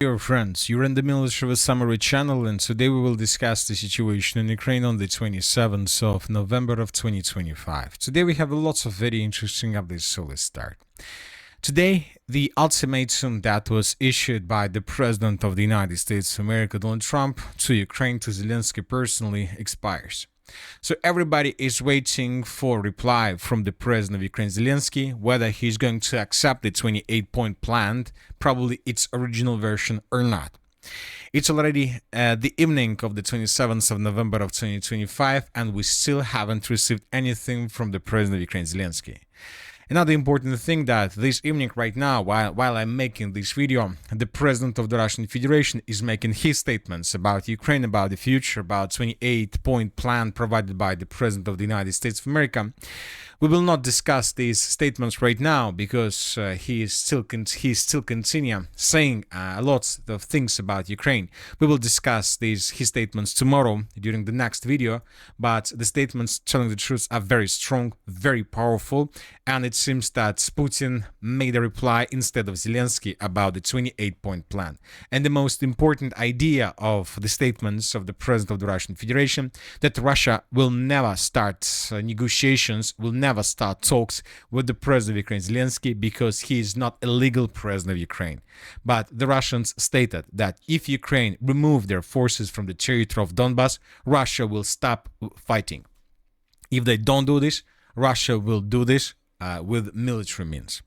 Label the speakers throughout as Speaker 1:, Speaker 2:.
Speaker 1: Dear friends, you're in the Military Summary channel, and today we will discuss the situation in Ukraine on the 27th of November of 2025. Today we have lots of very interesting updates, so let's start. Today, the ultimatum that was issued by the President of the United States of America, Donald Trump, to Ukraine, to Zelensky personally, expires. So everybody is waiting for a reply from the President of Ukraine, Zelensky, whether he's going to accept the 28-point plan, probably its original version, or not. It's already the evening of the 27th of November of 2025, and we still haven't received anything from the President of Ukraine, Zelensky. Another important thing that this evening right now, while I'm making this video, the President of the Russian Federation is making his statements about Ukraine, about the future, about 28-point plan provided by the President of the United States of America. We will not discuss these statements right now because he is still continue saying lots of things about Ukraine. We will discuss his statements tomorrow during the next video, but the statements telling the truth are very strong, very powerful, and it seems that Putin made a reply instead of Zelensky about the 28-point plan. And the most important idea of the statements of the President of the Russian Federation, that Russia will never start negotiations, will never start talks with the President of Ukraine, Zelensky, because he is not a legal President of Ukraine. But the Russians stated that if Ukraine remove their forces from the territory of Donbass, Russia will stop fighting. If they don't do this, Russia will do this with military means.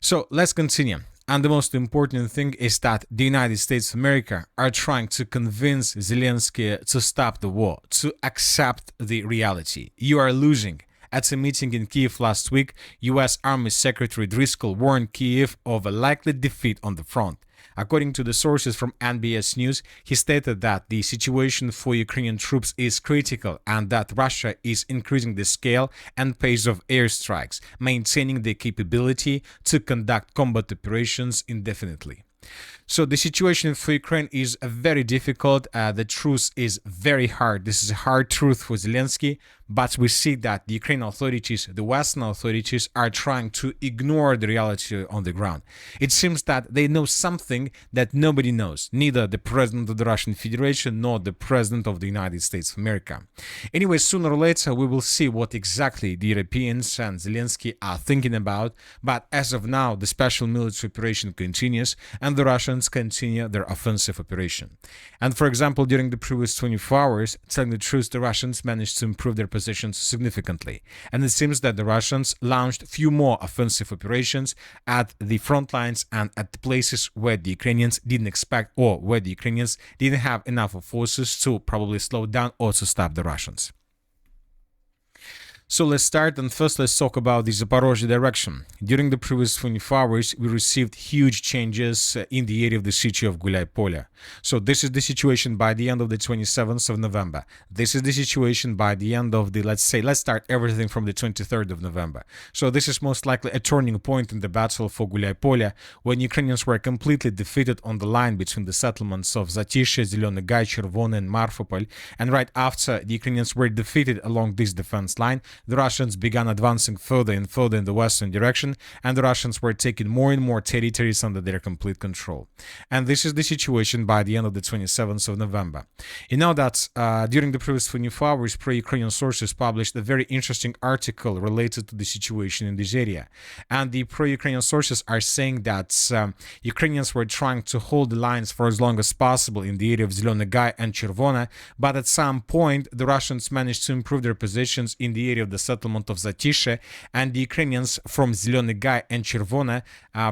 Speaker 1: So let's continue. And the most important thing is that the United States of America are trying to convince Zelensky to stop the war, to accept the reality. You are losing. At a meeting in Kyiv last week, U.S. Army Secretary Driscoll warned Kyiv of a likely defeat on the front. According to the sources from NBS News, he stated that the situation for Ukrainian troops is critical and that Russia is increasing the scale and pace of airstrikes, maintaining the capability to conduct combat operations indefinitely. So the situation for Ukraine is very difficult. The truth is very hard. This is a hard truth for Zelensky, but we see that the Ukrainian authorities, the Western authorities, are trying to ignore the reality on the ground. It seems that they know something that nobody knows, neither the President of the Russian Federation nor the President of the United States of America. Anyway, sooner or later, we will see what exactly the Europeans and Zelensky are thinking about, but as of now, the special military operation continues, and the Russians continue their offensive operation. And for example, during the previous 24 hours, telling the truth, the Russians managed to improve their positions significantly. And it seems that the Russians launched few more offensive operations at the front lines and at the places where the Ukrainians didn't expect, or where the Ukrainians didn't have enough of forces to probably slow down or to stop the Russians. So let's start, and first let's talk about the Zaporozhye direction. During the previous 24 hours, we received huge changes in the area of the city of Huliaipole. So this is the situation by the end of the 27th of November. This is the situation by the end of the, let's start everything from the 23rd of November. So this is most likely a turning point in the battle for Huliaipole, when Ukrainians were completely defeated on the line between the settlements of Zatyshe, Zeleny Gai, Chervone, and Mariupol. And right after the Ukrainians were defeated along this defense line, the Russians began advancing further and further in the western direction, and the Russians were taking more and more territories under their complete control. And this is the situation by the end of the 27th of November. You know that during the previous 24 hours, pro-Ukrainian sources published a very interesting article related to the situation in this area. And the pro-Ukrainian sources are saying that Ukrainians were trying to hold the lines for as long as possible in the area of Zeleny Gai and Chervone, but at some point, the Russians managed to improve their positions in the area of the settlement of Zatyshe, and the Ukrainians from Zeleny Gai and Chervone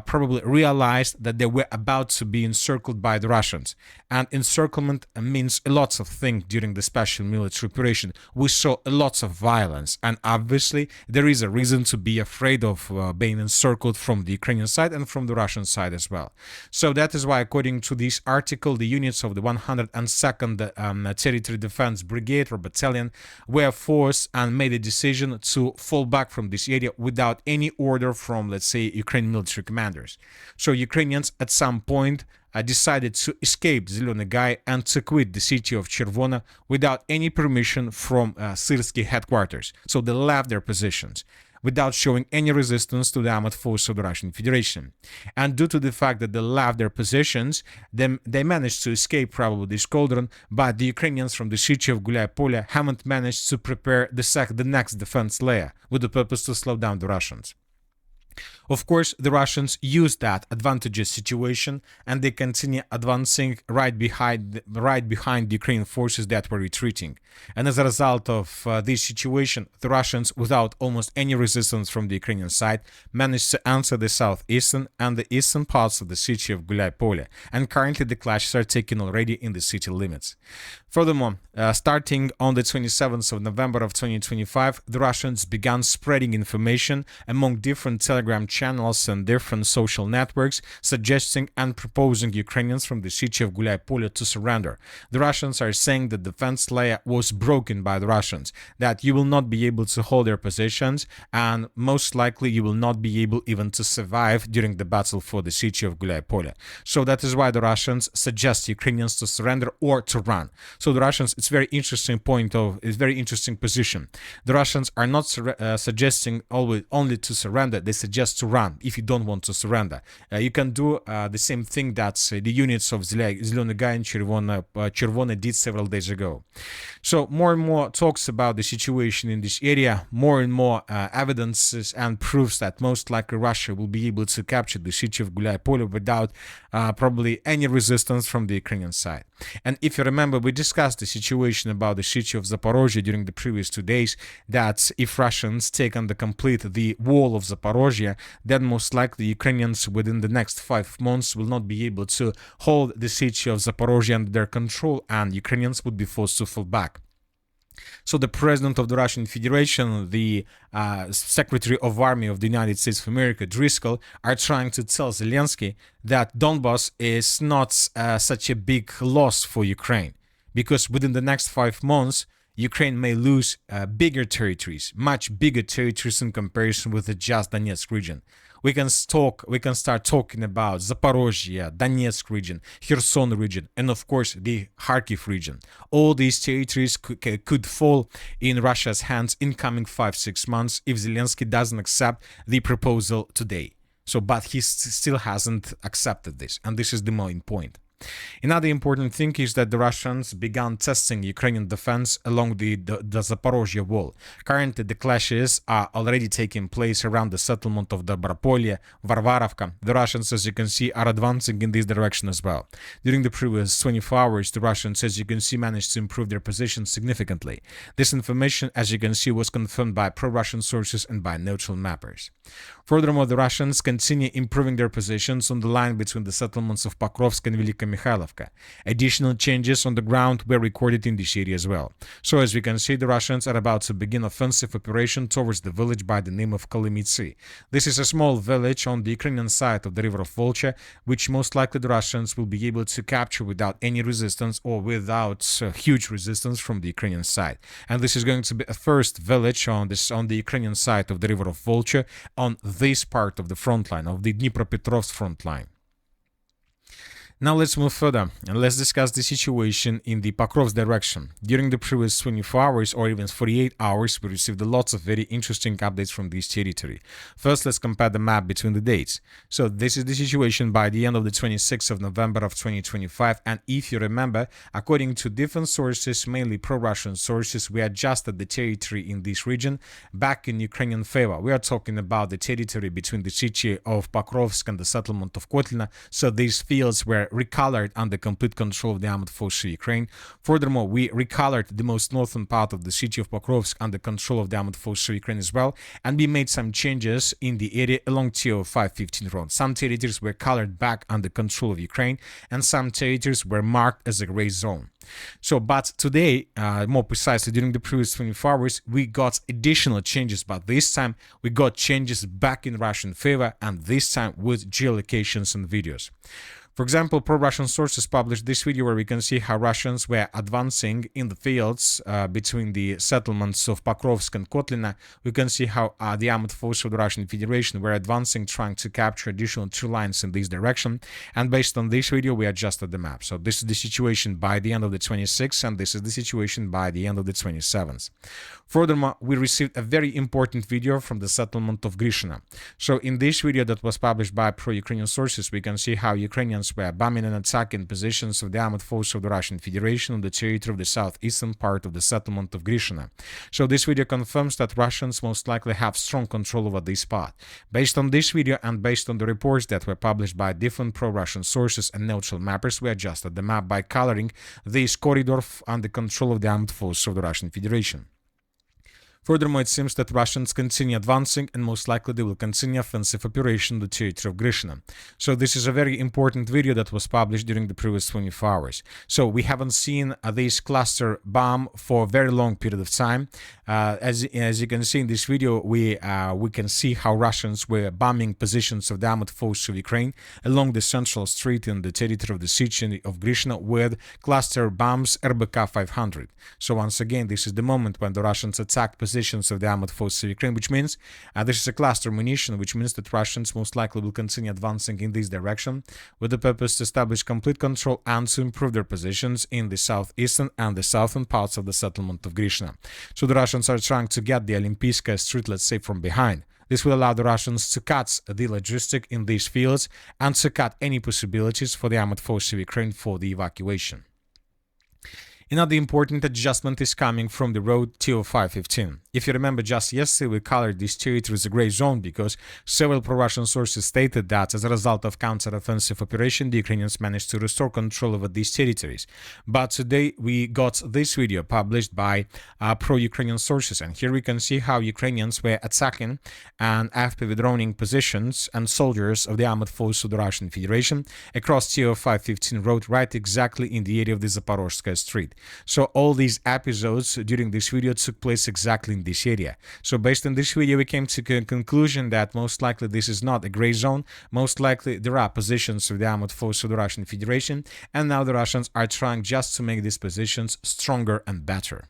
Speaker 1: probably realized that they were about to be encircled by the Russians. And encirclement means lots of things during the special military operation. We saw lots of violence, and obviously there is a reason to be afraid of being encircled from the Ukrainian side and from the Russian side as well. So that is why, according to this article, the units of the 102nd Territory Defense Brigade or Battalion were forced and made a decision to fall back from this area without any order from, let's say, Ukrainian military commanders. So Ukrainians at some point decided to escape Zeleny Gai and to quit the city of Chervone without any permission from Syrsky headquarters. So they left their positions. without showing any resistance to the armed force of the Russian Federation. And due to the fact that they left their positions, they managed to escape probably this cauldron, but the Ukrainians from the city of Huliaipole haven't managed to prepare the next defense layer with the purpose to slow down the Russians. Of course, the Russians use that advantageous situation and they continue advancing right behind the Ukrainian forces that were retreating. And as a result of this situation, the Russians, without almost any resistance from the Ukrainian side, managed to enter the southeastern and the eastern parts of the city of Huliaipole. And currently the clashes are taking already in the city limits. Furthermore, starting on the 27th of November of 2025, the Russians began spreading information among different Telegram channels and different social networks, suggesting and proposing Ukrainians from the city of Huliaipole to surrender. The Russians are saying that the defense layer was broken by the Russians, that you will not be able to hold their positions, and most likely you will not be able even to survive during the battle for the city of Huliaipole. So that is why the Russians suggest Ukrainians to surrender or to run. So the Russians, it's very interesting very interesting position. The Russians are not suggesting only to surrender, they suggest to run if you don't want to surrender. You can do the same thing that the units of Zelený Gай and Chervone did several days ago. So more and more talks about the situation in this area, more and more evidences and proofs that most likely Russia will be able to capture the city of Huliaipole without probably any resistance from the Ukrainian side. And if you remember, we discussed the situation about the city of Zaporozhye during the previous 2 days, that if Russians take under complete the wall of Zaporozhye, then most likely Ukrainians within the next 5 months will not be able to hold the city of Zaporozhye under their control, and Ukrainians would be forced to fall back. So the president of the Russian Federation, the Secretary of Army of the United States of America, Driscoll, are trying to tell Zelensky that Donbas is not such a big loss for Ukraine, because within the next 5 months, Ukraine may lose bigger territories, much bigger territories in comparison with the just Donetsk region. We can start talking about Zaporozhye, Donetsk region, Kherson region, and of course the Kharkiv region. All these territories could fall in Russia's hands in coming 5-6 months if Zelensky doesn't accept the proposal today. But he still hasn't accepted this, and this is the main point. Another important thing is that the Russians began testing Ukrainian defense along the Zaporozhye wall. Currently, the clashes are already taking place around the settlement of Dobropolye, Varvarovka. The Russians, as you can see, are advancing in this direction as well. During the previous 24 hours, the Russians, as you can see, managed to improve their position significantly. This information, as you can see, was confirmed by pro-Russian sources and by neutral mappers. Furthermore, the Russians continue improving their positions on the line between the settlements of Pokrovsk and Velika Mikhailovka. Additional changes on the ground were recorded in this area as well. So as we can see, the Russians are about to begin offensive operation towards the village by the name of Kolymytsy. This is a small village on the Ukrainian side of the river of Volcha, which most likely the Russians will be able to capture without any resistance or without huge resistance from the Ukrainian side. And this is going to be a first village on the Ukrainian side of the river of Volcha, on this part of the front line, of the Dnipropetrovsk front line. Now let's move further and let's discuss the situation in the Pokrovsk direction. During the previous 24 hours or even 48 hours, we received lots of very interesting updates from this territory. First, let's compare the map between the dates. So this is the situation by the end of the 26th of November of 2025, and if you remember, according to different sources, mainly pro-Russian sources, we adjusted the territory in this region back in Ukrainian favor. We are talking about the territory between the city of Pokrovsk and the settlement of Kotlina, so these fields were recolored under complete control of the armed forces of Ukraine. Furthermore, we recolored the most northern part of the city of Pokrovsk under control of the armed forces of Ukraine as well, and we made some changes in the area along TO 515 road. Some territories were colored back under control of Ukraine, and some territories were marked as a gray zone. But today, more precisely during the previous 24 hours, we got additional changes, but this time we got changes back in Russian favor, and this time with geolocations and videos. For example, pro-Russian sources published this video where we can see how Russians were advancing in the fields between the settlements of Pokrovsk and Kotlina. We can see how the armed forces of the Russian Federation were advancing, trying to capture additional 2 lines in this direction. And based on this video, we adjusted the map. So this is the situation by the end of the 26th, and this is the situation by the end of the 27th. Furthermore, we received a very important video from the settlement of Grishina. So in this video that was published by pro-Ukrainian sources, we can see how Ukrainians were bombing and attacking positions of the armed forces of the Russian Federation on the territory of the southeastern part of the settlement of Grishina. So this video confirms that Russians most likely have strong control over this spot. Based on this video and based on the reports that were published by different pro-Russian sources and neutral mappers, we adjusted the map by coloring this corridor under control of the armed forces of the Russian Federation. Furthermore, it seems that Russians continue advancing, and most likely they will continue offensive operation on the territory of Grishina. So this is a very important video that was published during the previous 24 hours. So we haven't seen this cluster bomb for a very long period of time. As you can see in this video, we can see how Russians were bombing positions of the armed forces of Ukraine along the central street in the territory of the city of Grishina with cluster bombs RBK 500. So once again, this is the moment when the Russians attacked positions of the armed forces of Ukraine, which means this is a cluster munition, which means that Russians most likely will continue advancing in this direction with the purpose to establish complete control and to improve their positions in the southeastern and the southern parts of the settlement of Grishina. So the Russians are trying to get the Olympiyskaya street, let's say, from behind. This will allow the Russians to cut the logistic in these fields and to cut any possibilities for the armed forces of Ukraine for the evacuation. Another important adjustment is coming from the road TO515. If you remember, just yesterday we colored this territory as a gray zone because several pro-Russian sources stated that as a result of counter-offensive operation, the Ukrainians managed to restore control over these territories. But today we got this video published by pro-Ukrainian sources, and here we can see how Ukrainians were attacking and FPV droning positions and soldiers of the armed forces of the Russian Federation across TO515 road, right exactly in the area of the Zaporozhskaya street. So all these episodes during this video took place exactly in this area. So based on this video, we came to the conclusion that most likely this is not a gray zone. Most likely there are positions of the armed forces of the Russian Federation, and now the Russians are trying just to make these positions stronger and better.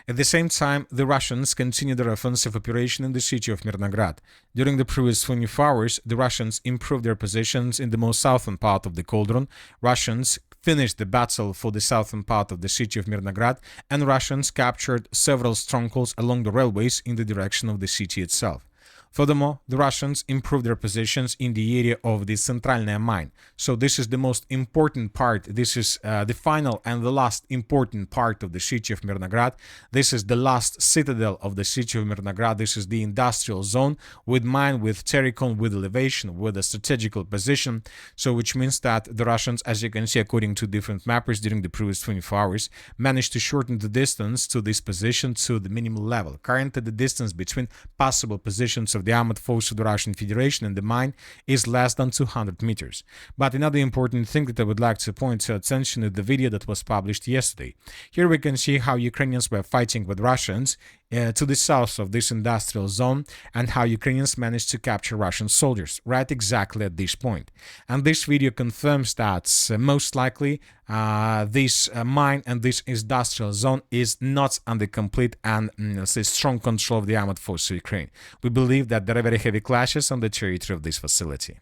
Speaker 1: At the same time, the Russians continued their offensive operation in the city of Mirnograd. During the previous 24 hours, the Russians improved their positions in the most southern part of the cauldron. Russians finished the battle for the southern part of the city of Mirnograd, and Russians captured several strongholds along the railways in the direction of the city itself. Furthermore, the Russians improved their positions in the area of the Centralnaya mine. So this is the most important part. This is the final and the last important part of the city of Mirnograd. This is the last citadel of the city of Mirnograd. This is the industrial zone with mine, with terracon, with elevation, with a strategical position. So which means that the Russians, as you can see, according to different mappers during the previous 24 hours, managed to shorten the distance to this position to the minimal level. Currently, the distance between possible positions of the armed forces of the Russian Federation and the mine is less than 200 meters. But another important thing that I would like to point to attention is the video that was published yesterday. Here we can see how Ukrainians were fighting with Russians to the south of this industrial zone, and how Ukrainians managed to capture Russian soldiers right exactly at this point. And this video confirms that most likely this mine and this industrial zone is not under complete and strong control of the armed forces of Ukraine. We believe that there are very heavy clashes on the territory of this facility.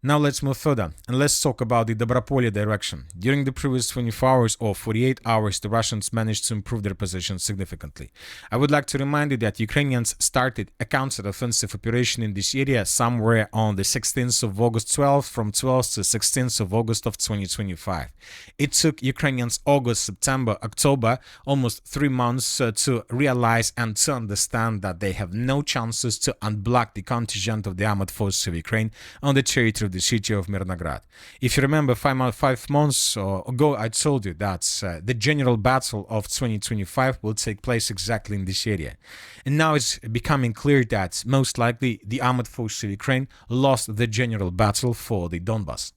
Speaker 1: Now let's move further and let's talk about the Dobropolye direction. During the previous 24 hours or 48 hours, the Russians managed to improve their position significantly. I would like to remind you that Ukrainians started a counter-offensive operation in this area somewhere on the 16th of August 12, from 12th to 16th of August of 2025. It took Ukrainians August, September, October, almost 3 months to realize and to understand that they have no chances to unblock the contingent of the armed forces of Ukraine on the territory of the city of Mirnograd. If you remember, 5 months ago, I told you that the general battle of 2025 will take place exactly in this area. And now it's becoming clear that most likely the armed forces of Ukraine lost the general battle for the Donbas.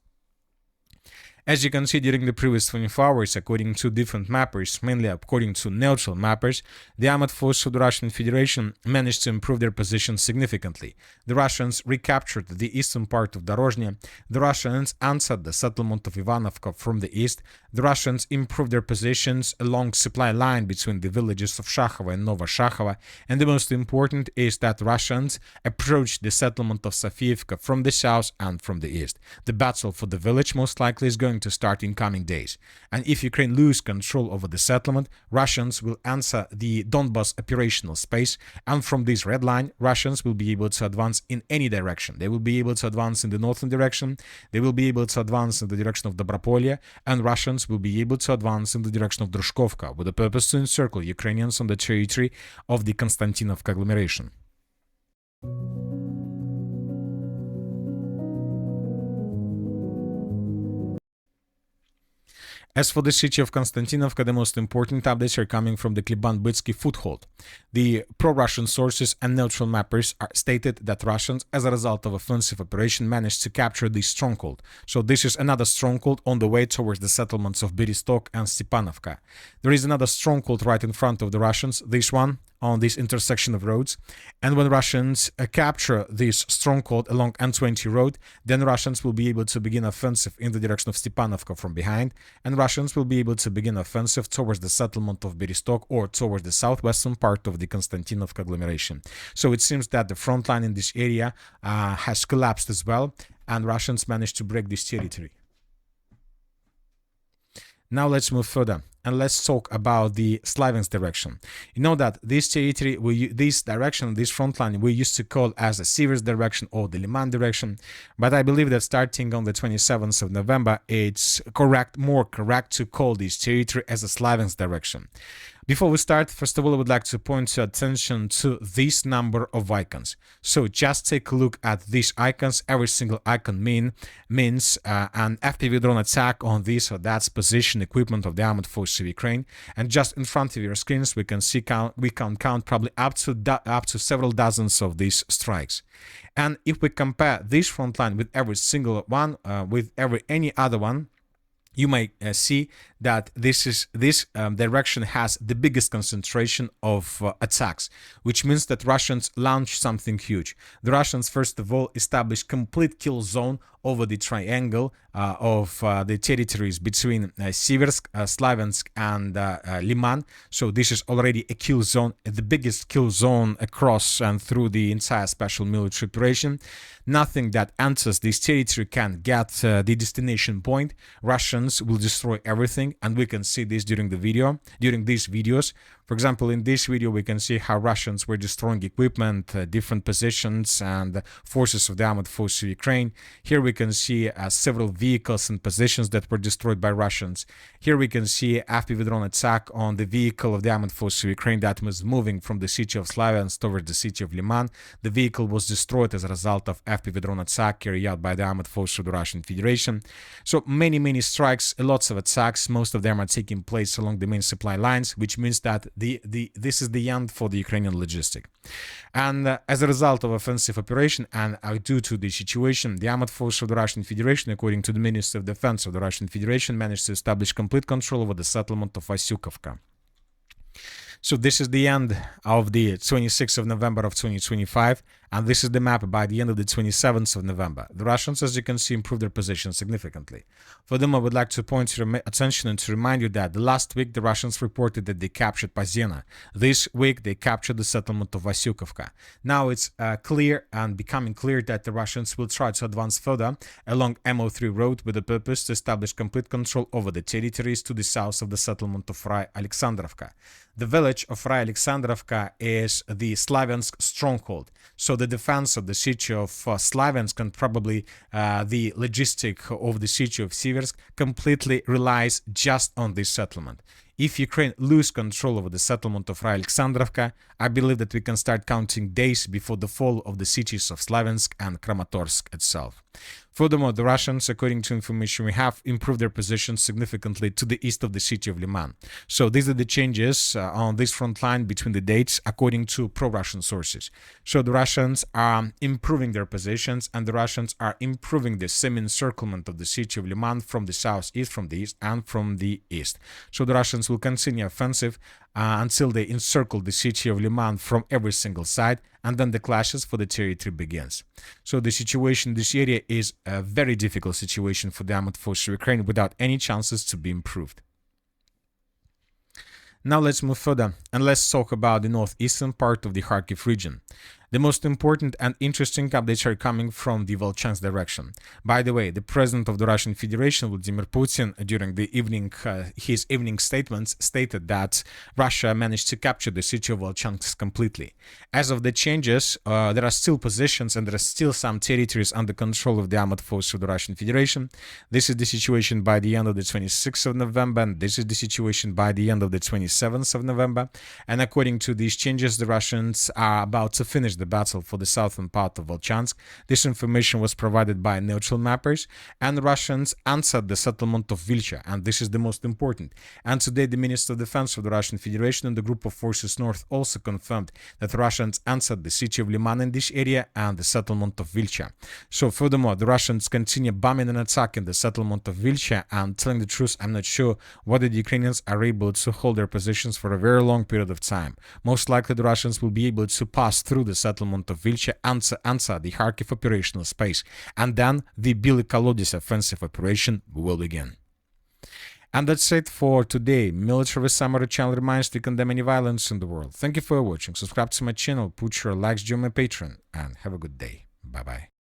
Speaker 1: As you can see, during the previous 24 hours, according to different mappers, mainly according to neutral mappers, the armed forces of the Russian Federation managed to improve their position significantly. The Russians recaptured the eastern part of Dorozhny. The Russians answered the settlement of Ivanovka from the east. The Russians improved their positions along supply line between the villages of Shakhova and Novoshakhova. And the most important is that Russians approached the settlement of Sofiivka from the south and from the east. The battle for the village most likely is going to start in coming days. And if Ukraine loses control over the settlement, Russians will answer the Donbas operational space, and from this red line, Russians will be able to advance in any direction. They will be able to advance in the northern direction, they will be able to advance in the direction of Dobropolye, and Russians will be able to advance in the direction of Drushkovka with the purpose to encircle Ukrainians on the territory of the Konstantinovka agglomeration. As for the city of Konstantinovka, the most important updates are coming from the Kliban-Bytsky foothold. The pro-Russian sources and neutral mappers stated that Russians, as a result of offensive operation, managed to capture this stronghold. So this is another stronghold on the way towards the settlements of Berestok and Stepanovka. There is another stronghold right in front of the Russians, this one, on this intersection of roads. And when Russians capture this stronghold along N20 road, then Russians will be able to begin offensive in the direction of Stepanovka from behind, and Russians will be able to begin offensive towards the settlement of Berestok or towards the southwestern part of the Konstantinovka agglomeration. So it seems that the front line in this area has collapsed as well, and Russians managed to break this territory. Now let's move further and let's talk about the Slaviansk direction. You know that this territory, this direction, this front line, we used to call as the Siversk direction or the Liman direction, but I believe that starting on the 27th of November, it's more correct to call this territory as the Slaviansk direction. Before we start, first of all, I would like to point your attention to this number of icons. So just take a look at these icons. Every single icon means an FPV drone attack on this or that position equipment of the armed forces of Ukraine. And just in front of your screens, we can count probably up to several dozens of these strikes. And if we compare this front line with every single one, with any other one, you may see that this direction has the biggest concentration of attacks, which means that Russians launch something huge. The Russians, first of all, established complete kill zone over the triangle of the territories between Siversk, Slaviansk, and Liman. So this is already a kill zone, the biggest kill zone across and through the entire special military operation. Nothing that enters this territory can get the destination point. Russians will destroy everything, and we can see this during these videos. For example, in this video, we can see how Russians were destroying equipment, different positions, and forces of the armed forces of Ukraine. Here we can see several vehicles and positions that were destroyed by Russians. Here we can see FPV drone attack on the vehicle of the armed forces of Ukraine that was moving from the city of Slaviansk towards the city of Liman. The vehicle was destroyed as a result of FPV drone attack carried out by the armed forces of the Russian Federation. So many strikes, lots of attacks. Most of them are taking place along the main supply lines, which means that this is the end for the Ukrainian logistic. And as a result of offensive operation and due to the situation, the armed forces of the Russian Federation, according to the Ministry of Defense of the Russian Federation, managed to establish complete control over the settlement of Vasiukivka. So this is the end of the 26th of November of 2025, and this is the map by the end of the 27th of November. The Russians, as you can see, improved their position significantly. For them, I would like to point your attention and to remind you that last week the Russians reported that they captured Pazena. This week they captured the settlement of Vasiukivka. Now it's clear and becoming clear that the Russians will try to advance further along MO3 road with the purpose to establish complete control over the territories to the south of the settlement of Rai Alexandrovka. The village of Rai Alexandrovka is the Slaviansk stronghold. So the defense of the city of Slaviansk and probably the logistic of the city of Siversk completely relies just on this settlement. If Ukraine lose control over the settlement of Alexandrovka, I believe that we can start counting days before the fall of the cities of Slaviansk and Kramatorsk itself. Furthermore, the Russians, according to information we have, improved their position significantly to the east of the city of Liman. So these are the changes on this front line between the dates, according to pro-Russian sources. So the Russians are improving their positions, and the Russians are improving the semi-encirclement of the city of Liman from the southeast, from the east, and from the east. So the Russians will continue offensive until they encircle the city of Liman from every single side, and then the clashes for the territory begins. So the situation in this area is a very difficult situation for the armed forces of Ukraine without any chances to be improved. Now let's move further and let's talk about the northeastern part of the Kharkiv region. The most important and interesting updates are coming from the Volchansk direction. By the way, the president of the Russian Federation, Vladimir Putin, during the evening, his evening statements stated that Russia managed to capture the city of Volchansk completely. As of the changes, there are still positions and there are still some territories under control of the armed forces of the Russian Federation. This is the situation by the end of the 26th of November, and this is the situation by the end of the 27th of November. And according to these changes, the Russians are about to finish the battle for the southern part of Volchansk. This information was provided by neutral mappers, and the Russians answered the settlement of Vilcha, and this is the most important. And today the Minister of Defense of the Russian Federation and the Group of Forces North also confirmed that the Russians answered the city of Liman in this area and the settlement of Vilcha. So furthermore, the Russians continue bombing and attacking the settlement of Vilcha, and telling the truth, I'm not sure whether the Ukrainians are able to hold their positions for a very long period of time. Most likely the Russians will be able to pass through the settlement of Vilcha, answer the Kharkiv operational space, and then the Bily Kolodys offensive operation will begin. And that's it for today. Military Summary channel reminds to condemn any violence in the world. Thank you for watching. Subscribe to my channel, put your likes, join my Patreon, and have a good day. Bye-bye.